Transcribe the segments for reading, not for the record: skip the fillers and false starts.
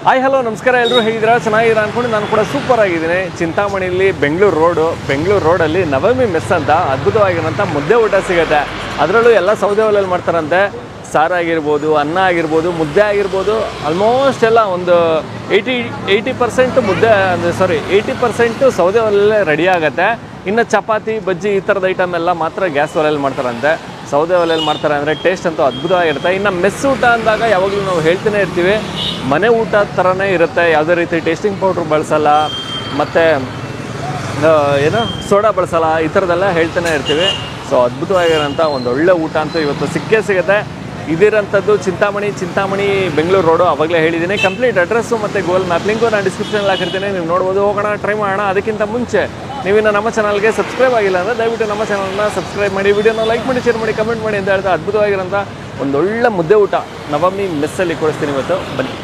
Hi hello ನಮಸ್ಕಾರ, ಎಲ್ಲರೂ ಹೇಗಿದ್ದೀರಾ? ಚೆನ್ನಾಗಿದ್ದೀರಾ ಅಂದ್ಕೊಂಡು ನಾನು ಕೂಡ ಸೂಪರ್ ಆಗಿದ್ದೀನಿ. ಚಿಂತಾಮಣಿಯಲ್ಲಿ ಬೆಂಗಳೂರು ರೋಡಲ್ಲಿ ನವಮಿ ಮೆಸ್ ಅಂತ ಅದ್ಭುತವಾಗಿರೋಂಥ ಮುದ್ದೆ ಊಟ ಸಿಗುತ್ತೆ. ಅದರಲ್ಲೂ ಎಲ್ಲ ಸೌದೆ ಒಲೆಯಲ್ಲಿ ಮಾಡ್ತಾರಂತೆ. ಸಾರು ಆಗಿರ್ಬೋದು, ಅನ್ನ ಆಗಿರ್ಬೋದು, ಮುದ್ದೆ ಆಗಿರ್ಬೋದು, ಆಲ್ಮೋಸ್ಟ್ ಎಲ್ಲ ಒಂದು 80% ಮುದ್ದೆ ಅಂದರೆ 80% ಸೌದೆ ಒಲೆಯಲ್ಲೇ ರೆಡಿ ಆಗುತ್ತೆ. ಇನ್ನು ಚಪಾತಿ, ಬಜ್ಜಿ ಈ ಥರದ ಐಟಮ್ ಎಲ್ಲ ಮಾತ್ರ ಗ್ಯಾಸ್ ಒಲೆಯಲ್ಲಿ ಮಾಡ್ತಾರಂತೆ. ಸೌದೆ ಒಲೆಯಲ್ಲಿ ಮಾಡ್ತಾರೆ ಅಂದರೆ ಟೇಸ್ಟ್ ಅಂತೂ ಅದ್ಭುತವಾಗಿರುತ್ತೆ. ಇನ್ನು ಮೆಸ್ ಊಟ ಅಂದಾಗ ಯಾವಾಗಲೂ ನಾವು ಹೇಳ್ತಾನೆ ಇರ್ತೀವಿ, ಮನೆ ಊಟ ಥರನೇ ಇರುತ್ತೆ. ಯಾವುದೇ ರೀತಿ ಟೇಸ್ಟಿಂಗ್ ಪೌಡ್ರ್ ಬಳಸಲ್ಲ, ಮತ್ತು ಏನೋ ಸೋಡಾ ಬಳಸಲ್ಲ, ಈ ಥರದ್ದೆಲ್ಲ ಹೇಳ್ತಾನೆ ಇರ್ತೀವಿ. ಸೊ ಅದ್ಭುತವಾಗಿರೋಂಥ ಒಂದು ಒಳ್ಳೆ ಊಟ ಅಂತೂ ಇವತ್ತು ಸಿಗುತ್ತೆ. ಇದಿರೋಂಥದ್ದು ಚಿಂತಾಮಣಿ ಬೆಂಗಳೂರು ರೋಡು. ಆವಾಗಲೇ ಹೇಳಿದ್ದೀನಿ. ಕಂಪ್ಲೀಟ್ ಅಡ್ರೆಸ್ಸು ಮತ್ತು ಗೂಗಲ್ ಮ್ಯಾಪ್ ಲಿಂಕು ನಾನು ಡಿಸ್ಕ್ರಿಪ್ಷನಲ್ಲಿ ಹಾಕಿರ್ತೀನಿ, ನೀವು ನೋಡ್ಬೋದು. ಹೋಗೋಣ, ಟ್ರೈ ಮಾಡೋಣ. ಅದಕ್ಕಿಂತ ಮುಂಚೆ ನೀವಿನ್ನು ನಮ್ಮ ಚಾನಲ್ಗೆ ಸಬ್ಸ್ಕ್ರೈಬ್ ಆಗಿಲ್ಲ ಅಂದರೆ ದಯವಿಟ್ಟು ನಮ್ಮ ಚಾನಲ್ನ ಸಬ್ಸ್ಕ್ರೈಬ್ ಮಾಡಿ, ವಿಡಿಯೋನ ಲೈಕ್ ಮಾಡಿ, ಶೇರ್ ಮಾಡಿ, ಕಮೆಂಟ್ ಮಾಡಿ ಅಂತ ಹೇಳ್ತಾ ಅದ್ಭುತವಾಗಿರೋಂಥ ಒಂದೊಳ್ಳೆ ಮುದ್ದೆ ಊಟ ನವಮಿ ಮೆಸ್ಸಲ್ಲಿ ಕೊಡಿಸ್ತೀನಿ ಇವತ್ತು. ಬನ್ನಿ.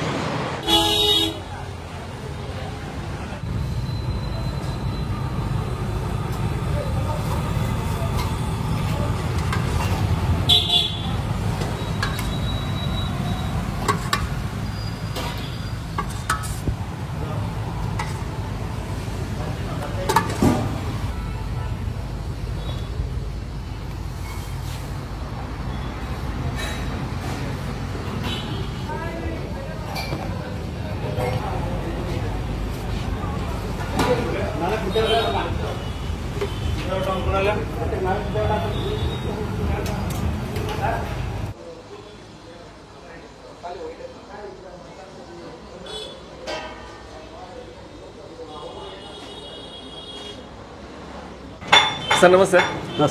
ಸರ್ ನಮಸ್ತೆ.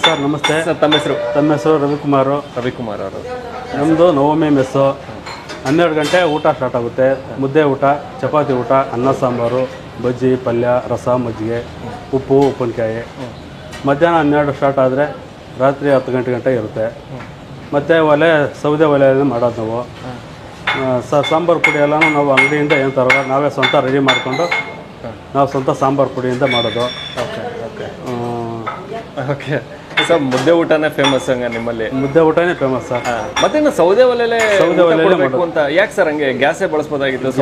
ಸರ್ ನಮಸ್ತೆ. ಸರ್ ತಮ್ಮ ಹೆಸರು? ರವಿಕುಮಾರ್ ಅವರು. ನಮ್ಮದು ನವಮಿ ಮೆಸ್ಸು. 12 ಗಂಟೆ ಊಟ ಸ್ಟಾರ್ಟ್ ಆಗುತ್ತೆ. ಮುದ್ದೆ ಊಟ, ಚಪಾತಿ ಊಟ, ಅನ್ನ ಸಾಂಬಾರು, ಬಜ್ಜಿ, ಪಲ್ಯ, ರಸ, ಮಜ್ಜಿಗೆ, ಉಪ್ಪಿನಕಾಯಿ. ಮಧ್ಯಾಹ್ನ 12 ಸ್ಟಾರ್ಟ್ ಆದರೆ ರಾತ್ರಿ 10 ಗಂಟೆ ಇರುತ್ತೆ. ಮತ್ತು ಸೌದೆ ಒಲೆಯಲ್ಲಿ ಮಾಡೋದು ನಾವು. ಸಾಂಬಾರು ಪುಡಿ ಎಲ್ಲನೂ ನಾವು ಅಂಗಡಿಯಿಂದ ಏನು ತರೋಲ್ಲ, ನಾವೇ ಸ್ವಂತ ರೆಡಿ ಮಾಡಿಕೊಂಡು ನಾವು ಸ್ವಂತ ಸಾಂಬಾರು ಪುಡಿಯಿಂದ ಮಾಡೋದು. ಓಕೆ ಸರ್, ಮುದ್ದೆ ಊಟನೇ ಫೇಮಸ್ ಹಂಗೆ ನಿಮ್ಮಲ್ಲಿ? ಮುದ್ದೆ ಊಟನೇ ಫೇಮಸ್ ಸರ್. ಮತ್ತೆ ಸೌದೆ ಒಲೆಯಲ್ಲೇ ಮಾಡಬೇಕು ಅಂತ ಯಾಕೆ ಸರ್ ಹಂಗೆ? ಗ್ಯಾಸೇ ಬಳಸ್ಬೋದಾಗಿತ್ತು?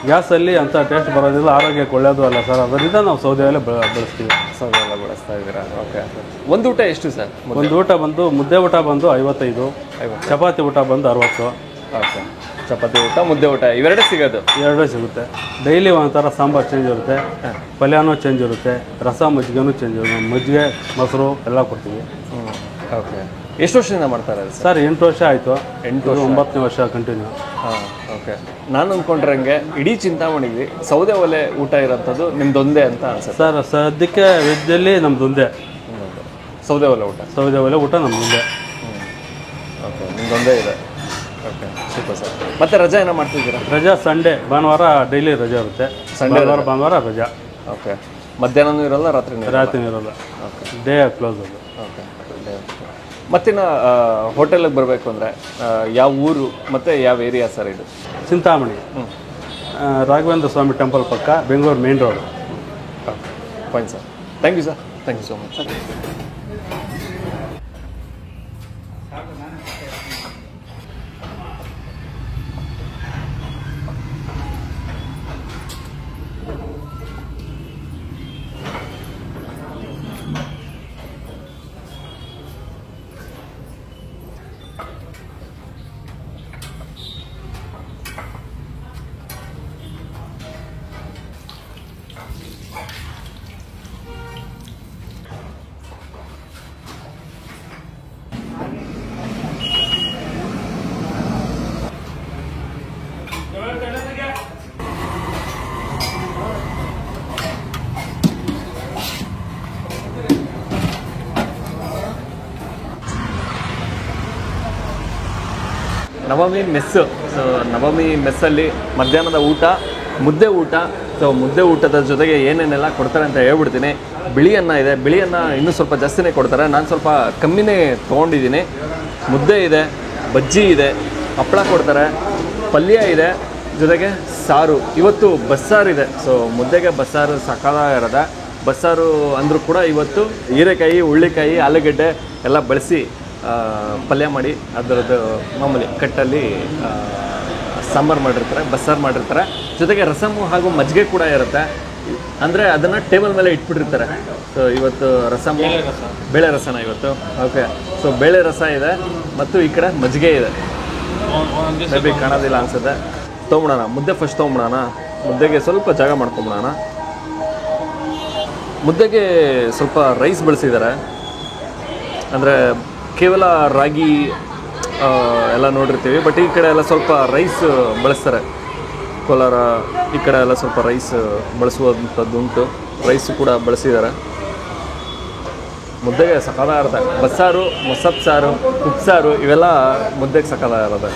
ಗ್ಯಾಸಲ್ಲಿ ಅಂತ ಟೇಸ್ಟ್ ಬರೋದಿಲ್ಲ, ಆರೋಗ್ಯಕ್ಕೆ ಒಳ್ಳೆಯದು ಅಲ್ಲ ಸರ್. ಅದರಿಂದ ನಾವು ಸೌದೆ ಒಲೆ ಬಳಸ್ತೀವಿ. ಸೌದೆ ಒಲೆ ಬಳಸ್ತಾ ಇದ್ದೀರಾ? ಓಕೆ. ಒಂದು ಊಟ ಎಷ್ಟು ಸರ್? ಒಂದು ಊಟ ಬಂದು ಮುದ್ದೆ ಊಟ ಬಂದು 55, ಚಪಾತಿ ಊಟ ಬಂದು 60. ಓಕೆ. ಚಪಾತಿ ಊಟ, ಮುದ್ದೆ ಊಟ ಇವೆರಡೇ ಸಿಗೋದು? ಎರಡೇ ಸಿಗುತ್ತೆ. ಡೈಲಿ ಒಂಥರ ಸಾಂಬಾರು ಚೇಂಜ್ ಇರುತ್ತೆ, ಪಲ್ಯನೂ ಚೇಂಜ್ ಇರುತ್ತೆ, ರಸ ಮಜ್ಜಿಗೆನೂ ಚೇಂಜ್ ಇರುತ್ತೆ. ಮಜ್ಜಿಗೆ, ಮೊಸರು ಎಲ್ಲ ಕೊಡ್ತೀವಿ. ಓಕೆ. ಎಷ್ಟು ವರ್ಷದಿಂದ ಮಾಡ್ತಾರೆ ಸರ್? 8 ವರ್ಷ ಆಯಿತು. 9ನೇ ವರ್ಷ ಕಂಟಿನ್ಯೂ. ಹಾಂ. ಓಕೆ. ನಾನು ಅಂದ್ಕೊಂಡ್ರಂಗೆ ಇಡೀ ಚಿಂತಾಮಣಿಗೆ ಸೌದೆ ಒಲೆ ಊಟ ಇರೋಂಥದ್ದು ನಿಮ್ದೊಂದೇ ಅಂತ ಅನ್ಸುತ್ತೆ ಸರ್? ಸದ್ಯಕ್ಕೆ ವೆಜ್ಜಲ್ಲಿ ನಮ್ದೊಂದೇ ಸೌದೆ ಒಲೆ ಊಟ ನಮ್ದೊಂದೇ. ಓಕೆ, ನಿಮ್ದೊಂದೇ ಇದೆ. Okay, super sir. ಮತ್ತೆ ರಜಾ ಏನೋ ಮಾಡ್ತಿದ್ದೀರಾ? ರಜಾ ಸಂಡೇ, ಭಾನುವಾರ ಡೈಲಿ ರಜಾ ಇರುತ್ತೆ. ಭಾನುವಾರ ರಜಾ. ಓಕೆ. ಮಧ್ಯಾಹ್ನನೂ ಇರಲ್ಲ, ರಾತ್ರಿನೂ ಇರಲ್ಲ. ಓಕೆ. ಡೇ ಕ್ಲೋಸ್ ಅದು. ಓಕೆ. ಮತ್ತಿನ್ನು ಹೋಟೆಲಿಗೆ ಬರಬೇಕು ಅಂದರೆ ಯಾವ ಊರು ಮತ್ತು ಯಾವ ಏರಿಯಾ ಸರ್ ಇದು? ಚಿಂತಾಮಣಿ, ರಾಘವೇಂದ್ರ ಸ್ವಾಮಿ ಟೆಂಪಲ್ ಪಕ್ಕ, Bengaluru main road. Okay, fine sir. Thank you sir. Thank you so much. Navami mess. So Navami ಮೆಸ್ಸಲ್ಲಿ ಮಧ್ಯಾಹ್ನದ ಊಟ, ಮುದ್ದೆ ಊಟ, ಸೊ ಮುದ್ದೆ ಊಟದ ಜೊತೆಗೆ ಏನೇನೆಲ್ಲ ಕೊಡ್ತಾರೆ ಅಂತ ಹೇಳ್ಬಿಡ್ತೀನಿ. ಬಿಳಿ ಅನ್ನ ಇದೆ, ಬಿಳಿ ಅನ್ನ ಇನ್ನೂ ಸ್ವಲ್ಪ ಜಾಸ್ತಿನೇ ಕೊಡ್ತಾರೆ, ನಾನು ಸ್ವಲ್ಪ ಕಮ್ಮಿನೇ ತೊಗೊಂಡಿದ್ದೀನಿ. ಮುದ್ದೆ ಇದೆ, ಬಜ್ಜಿ ಇದೆ, ಹಪ್ಪಳ ಕೊಡ್ತಾರೆ, ಪಲ್ಯ ಇದೆ, ಜೊತೆಗೆ ಸಾರು. ಇವತ್ತು ಬಸ್ಸಾರಿದೆ. ಸೊ ಮುದ್ದೆಗೆ ಬಸ್ಸಾರು ಸಕಾಲಾಗಿರೋದೆ. ಬಸ್ಸಾರು ಅಂದರೂ ಕೂಡ ಇವತ್ತು ಹೀರೆಕಾಯಿ, ಹುಳ್ಳಿಕಾಯಿ, ಆಲೂಗಡ್ಡೆ ಎಲ್ಲ ಬಳಸಿ ಪಲ್ಯ ಮಾಡಿ ಅದರದ್ದು ಮಾಮೂಲಿ ಕಟ್ಟಲ್ಲಿ ಸಾಂಬಾರು ಮಾಡಿರ್ತಾರೆ, ಬಸ್ಸಾರು ಮಾಡಿರ್ತಾರೆ. ಜೊತೆಗೆ ರಸಮು ಹಾಗೂ ಮಜ್ಜಿಗೆ ಕೂಡ ಇರುತ್ತೆ. ಅಂದರೆ ಅದನ್ನು ಟೇಬಲ್ ಮೇಲೆ ಇಟ್ಬಿಟ್ಟಿರ್ತಾರೆ. ಸೊ ಇವತ್ತು ರಸಮು, ಬೇಳೆ ರಸನ ಇವತ್ತು. ಓಕೆ, ಸೊ ಬೇಳೆ ರಸ ಇದೆ ಮತ್ತು ಈ ಕಡೆ ಮಜ್ಜಿಗೆ ಇದೆ. ಮೇ ಬಿ ಕಾಣೋದಿಲ್ಲ ಅನ್ಸುತ್ತೆ. ತೊಗೊಂಬಿಡೋಣ ಮುದ್ದೆ, ಫಸ್ಟ್ ತೊಗೊಂಬಿಡೋಣ. ಮುದ್ದೆಗೆ ಸ್ವಲ್ಪ ಜಾಗ ಮಾಡ್ಕೊಂಬಿಡೋಣ. ಮುದ್ದೆಗೆ ಸ್ವಲ್ಪ ರೈಸ್ ಬಳಸಿದ್ದಾರೆ. ಅಂದರೆ ಕೇವಲ ರಾಗಿ ಎಲ್ಲ ನೋಡಿರ್ತೀವಿ, ಬಟ್ ಈ ಕಡೆ ಎಲ್ಲ ಸ್ವಲ್ಪ ರೈಸ್ ಬಳಸ್ತಾರೆ. ಕೋಲಾರ ಈ ಕಡೆ ಎಲ್ಲ ಸ್ವಲ್ಪ ರೈಸ್ ಬಳಸುವಂಥದ್ದು ಉಂಟು. ರೈಸು ಕೂಡ ಬಳಸಿದ್ದಾರೆ. ಮುದ್ದೆಗೆ ಸಕಾಲಾಗಿರುತ್ತೆ. ಬಸ್ಸಾರು, ಮೊಸಪ್ಪು ಸಾರು, ಉಪ್ಸಾರು ಇವೆಲ್ಲ ಮುದ್ದೆಗೆ ಸಕಾಲಾಗಿರುತ್ತೆ.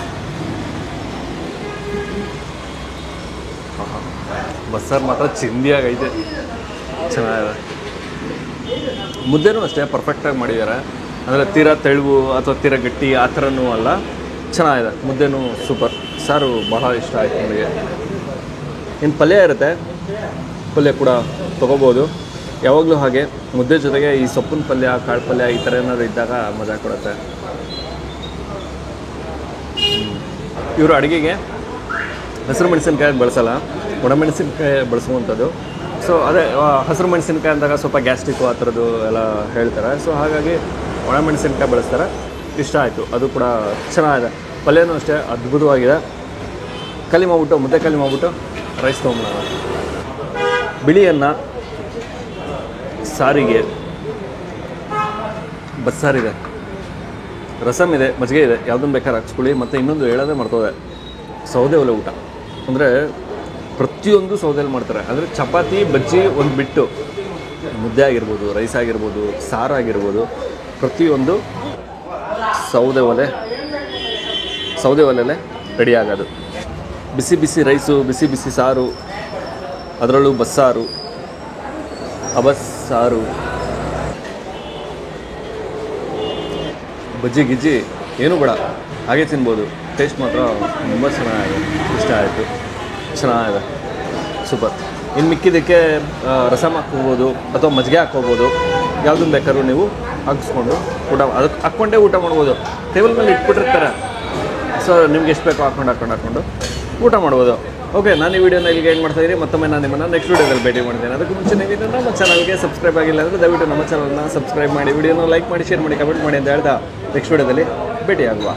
ಬಸ್ಸಾರು ಮಾತ್ರ ಚಿಂದಿಯಾಗೈತೆ, ಚೆನ್ನಾಗಿದೆ. ಮುದ್ದೆನೂ ಅಷ್ಟೇ ಪರ್ಫೆಕ್ಟಾಗಿ ಮಾಡಿದ್ದಾರೆ. ಅಂದರೆ ತೀರಾ ತೆಳುವು ಅಥವಾ ತೀರಾ ಗಟ್ಟಿ ಆ ಥರನೂ ಅಲ್ಲ, ಚೆನ್ನಾಗಿದೆ. ಮುದ್ದೆನೂ ಸೂಪರ್. ಸಾರು ಬಹಳ ಇಷ್ಟ ಆಯಿತು ನನಗೆ. ಇನ್ನು ಪಲ್ಯ ಇರುತ್ತೆ, ಪಲ್ಯ ಕೂಡ ತೊಗೋಬೋದು. ಯಾವಾಗಲೂ ಹಾಗೆ ಮುದ್ದೆ ಜೊತೆಗೆ ಈ ಸೊಪ್ಪಿನ ಪಲ್ಯ, ಕಾಳು ಪಲ್ಯ ಈ ಥರ ಏನಾದರೂ ಇದ್ದಾಗ ಮಜಾ ಕೊಡುತ್ತೆ. ಇವರು ಅಡುಗೆಗೆ ಹಸಿರು ಮೆಣಸಿನ್ಕಾಯಿ ಬಳಸಲ್ಲ, ಒಣಮೆಣಸಿನ್ಕಾಯಿ ಬಳಸುವಂಥದ್ದು. ಸೊ ಅದೇ ಹಸಿರು ಮೆಣಸಿನ್ಕಾಯಿ ಅಂದಾಗ ಸ್ವಲ್ಪ ಗ್ಯಾಸ್ಟ್ರಿಕ್ಕು ಆ ಥರದ್ದು ಎಲ್ಲ ಹೇಳ್ತಾರೆ. ಸೊ ಹಾಗಾಗಿ ಒಣಮೆಣಸಿನ್ಕಾಯಿ ಬಳಸ್ತಾರೆ. ಇಷ್ಟ ಆಯಿತು, ಅದು ಕೂಡ ಚೆನ್ನಾಗಿದೆ. ಪಲ್ಯನೂ ಅಷ್ಟೇ ಅದ್ಭುತವಾಗಿದೆ. ಖಾಲಿ ಮಾಡ್ಬಿಟ್ಟು ಮುದ್ದೆ ಖಾಲಿ ಮಾಡ್ಬಿಟ್ಟು ರೈಸ್ ತೊಗೊಂಬೋಣ. ಬಿಳಿ ಅನ್ನ, ಸಾರಿಗೆ, ಬಸ್ಸಾರಿದೆ, ರಸಮ್ ಇದೆ, ಮಜ್ಜಿಗೆ ಇದೆ, ಯಾವುದನ್ನು ಬೇಕಾದ್ರೆ ಹಾಕ್ಸ್ಕೊಳ್ಳಿ. ಮತ್ತು ಇನ್ನೊಂದು ಹೇಳೋದೇ ಮರ್ತೋದೆ, ಸೌದೆ ಒಲೆ ಊಟ. ಅಂದರೆ ಪ್ರತಿಯೊಂದು ಸೌದೆಯಲ್ಲಿ ಮಾಡ್ತಾರೆ. ಅಂದರೆ ಚಪಾತಿ, ಬಜ್ಜಿ ಒಂದು ಬಿಟ್ಟು ಮುದ್ದೆ ಆಗಿರ್ಬೋದು, ರೈಸ್ ಆಗಿರ್ಬೋದು, ಸಾರಾಗಿರ್ಬೋದು, ಪ್ರತಿಯೊಂದು ಸೌದೆ ಒಲೆಯಲ್ಲೇ ರೆಡಿ ಆಗೋದು. ಬಿಸಿ ಬಿಸಿ ರೈಸು, ಬಿಸಿ ಬಿಸಿ ಸಾರು, ಅದರಲ್ಲೂ ಬಸ್ಸಾರು, ಅಬಸ್ಸಾರು, ಬಜ್ಜಿ ಗಿಜ್ಜಿ ಏನೂ ಬೇಡ, ಹಾಗೆ ತಿನ್ಬೋದು. ಟೇಸ್ಟ್ ಮಾತ್ರ ತುಂಬ ಚೆನ್ನಾಗಿದೆ, ಇಷ್ಟ ಆಯಿತು, ಚೆನ್ನಾಗಿದೆ, ಸೂಪರ್. ಇನ್ನು ಮಿಕ್ಕಿದ್ದಕ್ಕೆ ರಸಮ್ ಹಾಕ್ಕೋಬೋದು ಅಥವಾ ಮಜ್ಜಿಗೆ ಹಾಕ್ಕೋಬೋದು, ಯಾವುದನ್ನು ಬೇಕಾದ್ರೂ ನೀವು ಹಾಕಿಸ್ಕೊಂಡು ಊಟ ಅದಕ್ಕೆ ಹಾಕ್ಕೊಂಡೇ ಊಟ ಮಾಡ್ಬೋದು. ಟೇಬಲ್ ಮೇಲೆ ಇಟ್ಬಿಟ್ಟಿರ್ತಾರೆ. ಸೊ ನಿಮ್ಗೆ ಎಷ್ಟು ಬೇಕೋ ಹಾಕ್ಕೊಂಡು ಊಟ ಮಾಡ್ಬೋದು. ಓಕೆ, ನಾನು ಈ ವಿಡಿಯೋನ ಇಲ್ಲಿಗೆ ಏನು ಮಾಡ್ತಾಯಿದ್ದೀನಿ. ಮತ್ತೊಮ್ಮೆ ನಾನು ನಿಮ್ಮನ್ನು ನೆಕ್ಸ್ಟ್ ವೀಡಿಯೋದಲ್ಲಿ ಭೇಟಿ ಮಾಡ್ತೇನೆ. ಅದಕ್ಕೆ ಮುಂಚೆ ನೀವು ನಮ್ಮ ಚಾನಲ್ಗೆ ಸಬ್ಸ್ಕ್ರೈಬ್ ಆಗಿಲ್ಲ ಅಂದರೆ ದಯವಿಟ್ಟು ನಮ್ಮ ಚಾನಲ್ನ ಸಬ್ಸ್ಕ್ರೈಬ್ ಮಾಡಿ, ವಿಡಿಯೋನ ಲೈಕ್ ಮಾಡಿ, ಶೇರ್ ಮಾಡಿ, ಕಮೆಂಟ್ ಮಾಡಿ ಅಂತ ಹೇಳ್ತಾ ನೆಕ್ಸ್ಟ್ ವೀಡಿಯೋದಲ್ಲಿ ಭೇಟಿ ಆಗುವ.